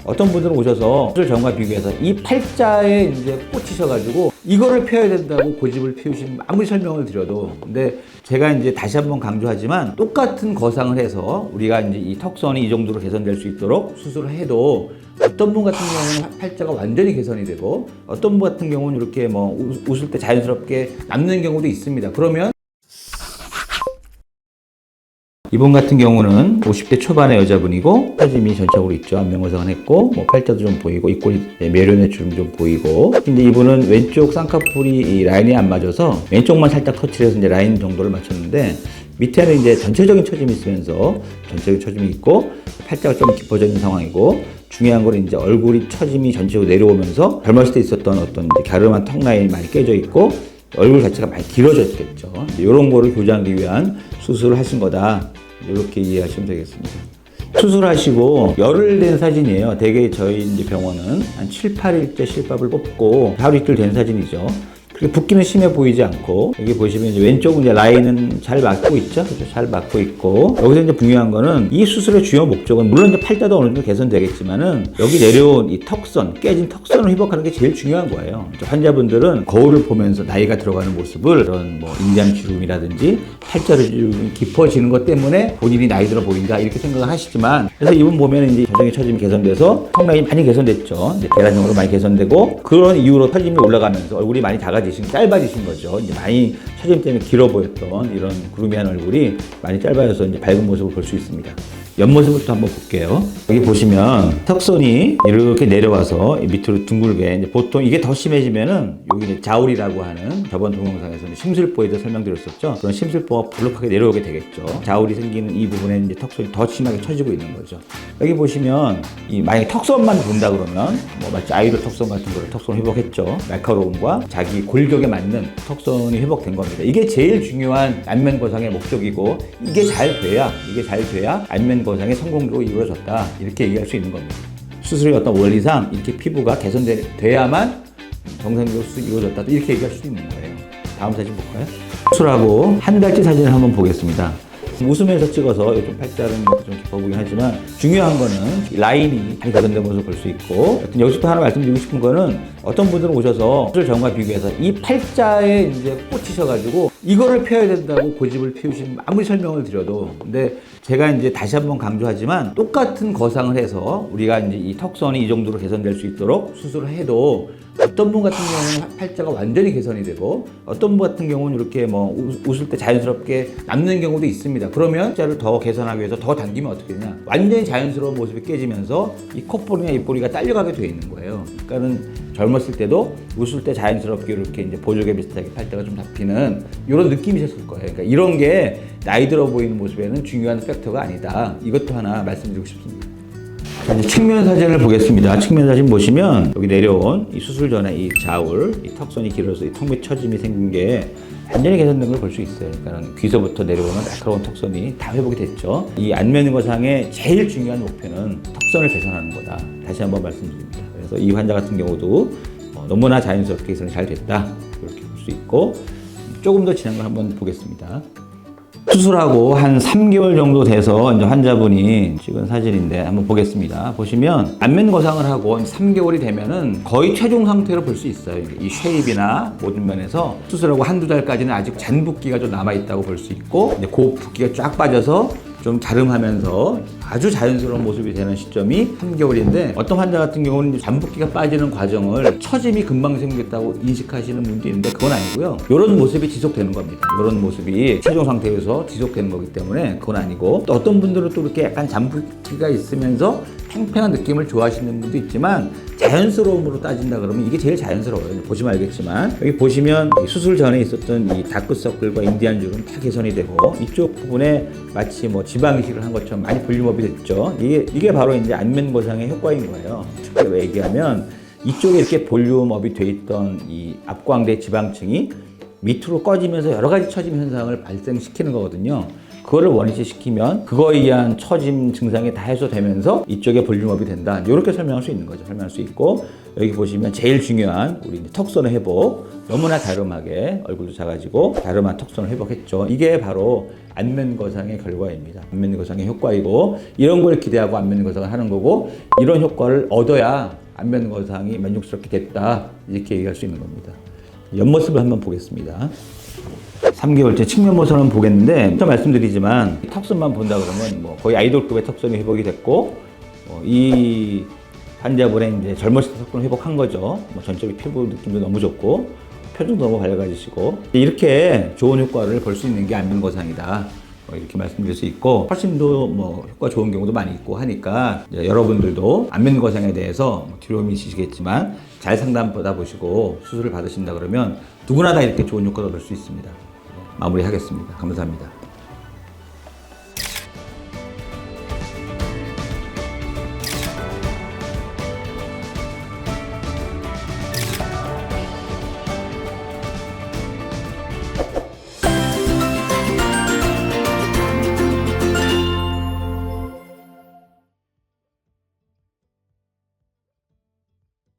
어떤 분들은 오셔서 수술 전과 비교해서 이 팔자에 이제 꽂히셔가지고 이거를 펴야 된다고 고집을 피우신 아무리 설명을 드려도, 근데 제가 이제 다시 한번 강조하지만 똑같은 거상을 해서 우리가 이제 이 턱선이 이 정도로 개선될 수 있도록 수술을 해도 어떤 분 같은 경우는 팔자가 완전히 개선이 되고 어떤 분 같은 경우는 이렇게 뭐 웃을 때 자연스럽게 남는 경우도 있습니다. 그러면 이분 같은 경우는 50대 초반의 여자분이고 처짐이 전적으로 있죠. 안면거상을 했고 뭐 팔자도 좀 보이고 입꼬리 매련의 주름 좀 보이고, 근데 이분은 왼쪽 쌍꺼풀이 이 라인이 안 맞아서 왼쪽만 살짝 터치를 해서 이제 라인 정도를 맞췄는데 밑에는 이제 전체적인 처짐이 있으면서 전체적인 처짐이 있고 팔자가 좀 깊어져 있는 상황이고, 중요한 건 이제 얼굴이 처짐이 전체적으로 내려오면서 젊었을 때 있었던 어떤 이제 갸름한 턱 라인이 많이 깨져 있고 얼굴 자체가 많이 길어졌겠죠. 이런 거를 교정하기 위한 수술을 하신 거다, 이렇게 이해하시면 되겠습니다. 수술하시고 열흘 된 사진이에요. 대개 저희 이제 병원은 한 7, 8일째 실밥을 뽑고 하루 이틀 된 사진이죠. 그렇게 붓기는 심해 보이지 않고, 여기 보시면 이제 왼쪽은 이제 라인은 잘 맞고 있죠. 그렇죠? 잘 맞고 있고, 여기서 이제 중요한 거는 이 수술의 주요 목적은 물론 이제 팔자도 어느 정도 개선되겠지만은 여기 내려온 이 턱선, 깨진 턱선을 회복하는 게 제일 중요한 거예요. 환자분들은 거울을 보면서 나이가 들어가는 모습을 그런 뭐 인장 주름이라든지 팔자를 주름이 깊어지는 것 때문에 본인이 나이 들어 보인다 이렇게 생각을 하시지만, 그래서 이분 보면 이제 전정의 처짐이 개선돼서 턱 라인이 많이 개선됐죠. 이제 대란형으로 많이 개선되고 그런 이유로 처짐이 올라가면서 얼굴이 많이 짧아지신 거죠. 이제 많이 처짐 때문에 길어 보였던 이런 구루미한 얼굴이 많이 짧아져서 이제 밝은 모습을 볼 수 있습니다. 옆모습을 또 한번 볼게요. 여기 보시면 턱선이 이렇게 내려와서 밑으로 둥글게, 이제 보통 이게 더 심해지면은 여기 이제 자울이라고 하는 저번 동영상에서 심술보에도 설명드렸었죠. 그런 심술보가 볼록하게 내려오게 되겠죠. 자울이 생기는 이 부분에 이제 턱선이 더 심하게 처지고 있는 거죠. 여기 보시면 이 만약에 턱선만 본다 그러면 뭐 마치 아이돌 턱선 같은 거를 턱선 회복했죠. 날카로움과 자기 골격에 맞는 턱선이 회복된 겁니다. 이게 제일 중요한 안면 거상의 목적이고, 이게 잘 돼야 안면 거상의 성공적으로 이루어졌다, 이렇게 얘기할 수 있는 겁니다. 수술의 어떤 원리상 이렇게 피부가 개선돼야만 정상적으로 수술이 이루어졌다, 이렇게 얘기할 수 있는 거예요. 다음 사진 볼까요? 수술하고 한 달째 사진을 한번 보겠습니다. 웃으면서 찍어서 좀 팔자는 좀 깊어 보이긴 하지만 중요한 거는 라인이 많이 개선된 모습을 볼 수 있고, 여기서 또 하나 말씀드리고 싶은 거는 어떤 분들은 오셔서 수술 전과 비교해서 이 팔자에 이제 꽂히셔가지고 이거를 펴야 된다고 고집을 피우신 아무리 설명을 드려도, 근데 제가 이제 다시 한번 강조하지만 똑같은 거상을 해서 우리가 이제 이 턱선이 이 정도로 개선될 수 있도록 수술을 해도 어떤 분 같은 경우는 팔자가 완전히 개선이 되고 어떤 분 같은 경우는 이렇게 뭐 웃을 때 자연스럽게 남는 경우도 있습니다. 그러면 팔자를 더 개선하기 위해서 더 당기면 어떻게 되냐, 완전히 자연스러운 모습이 깨지면서 이 콧볼이나 입꼬리가 딸려가게 되어 있는 거예요. 그러니까는 젊었을 때도 웃을 때 자연스럽게 이렇게 이제 보조개 비슷하게 팔자가 좀 잡히는 이런 느낌이셨을 거예요. 그러니까 이런 게 나이 들어 보이는 모습에는 중요한 팩터가 아니다, 이것도 하나 말씀드리고 싶습니다. 자, 이제 측면 사진을 보겠습니다. 측면 사진 보시면 여기 내려온 이 수술 전에 이 자울, 이 턱선이 길어서 이 턱 밑 처짐이 생긴 게 완전히 개선된 걸 볼 수 있어요. 그러니까 귀서부터 내려오는 날카로운 턱선이 다 회복이 됐죠. 이 안면 거상의 제일 중요한 목표는 턱선을 개선하는 거다, 다시 한번 말씀드립니다. 그래서 이 환자 같은 경우도 너무나 자연스럽게 개선이 잘 됐다, 이렇게 볼 수 있고, 조금 더 지난 걸 한번 보겠습니다. 수술하고 한 3개월 정도 돼서 이제 환자분이 찍은 사진인데 한번 보겠습니다. 보시면 안면 거상을 하고 3개월이 되면은 거의 최종 상태로 볼 수 있어요. 이 쉐입이나 모든 면에서 수술하고 한두 달까지는 아직 잔 붓기가 좀 남아있다고 볼 수 있고, 이제 그 붓기가 쫙 빠져서 좀 갸름하면서 아주 자연스러운 모습이 되는 시점이 3개월인데, 어떤 환자 같은 경우는 잔붓기가 빠지는 과정을 처짐이 금방 생겼다고 인식하시는 분도 있는데 그건 아니고요. 이런 모습이 지속되는 겁니다. 이런 모습이 최종 상태에서 지속되는 거기 때문에 그건 아니고, 또 어떤 분들은 또 이렇게 약간 잔붓기가 있으면서 팽팽한 느낌을 좋아하시는 분도 있지만, 자연스러움으로 따진다 그러면 이게 제일 자연스러워요. 보시면 알겠지만 여기 보시면 수술 전에 있었던 이 다크서클과 인디안 주름 다 개선이 되고, 이쪽 부분에 마치 뭐 지방 이식을 한 것처럼 많이 볼륨업이 됐죠. 이게 바로 이제 안면 거상의 효과인 거예요. 쉽게 얘기하면 이쪽에 이렇게 볼륨업이 돼 있던 이 앞광대 지방층이 밑으로 꺼지면서 여러 가지 처짐 현상을 발생시키는 거거든요. 그거를 원위치시키면 그거에 의한 처짐 증상이 다 해소되면서 이쪽에 볼륨업이 된다. 이렇게 설명할 수 있는 거죠. 설명할 수 있고 여기 보시면 제일 중요한 우리 이제 턱선의 회복. 너무나 다름하게 얼굴도 작아지고 다름한 턱선을 회복했죠. 이게 바로 안면거상의 결과입니다. 안면거상의 효과이고 이런 걸 기대하고 안면거상을 하는 거고 이런 효과를 얻어야 안면거상이 만족스럽게 됐다. 이렇게 얘기할 수 있는 겁니다. 옆모습을 한번 보겠습니다. 3개월째 측면 모선은 보겠는데 또 말씀드리지만 턱선만 본다 그러면 뭐 거의 아이돌급의 턱선이 회복이 됐고 이 환자분의 이제 젊었을 때 턱선 회복한 거죠. 뭐 전적인 피부 느낌도 너무 좋고 표정도 너무 밝아지시고 이렇게 좋은 효과를 볼 수 있는 게 안면거상이다. 이렇게 말씀드릴 수 있고 훨씬 더 뭐 효과 좋은 경우도 많이 있고 하니까 여러분들도 안면거상에 대해서 두려움이 있으시겠지만 잘 상담 받아보시고 수술을 받으신다 그러면 누구나 다 이렇게 좋은 효과를 볼 수 있습니다. 마무리하겠습니다. 감사합니다.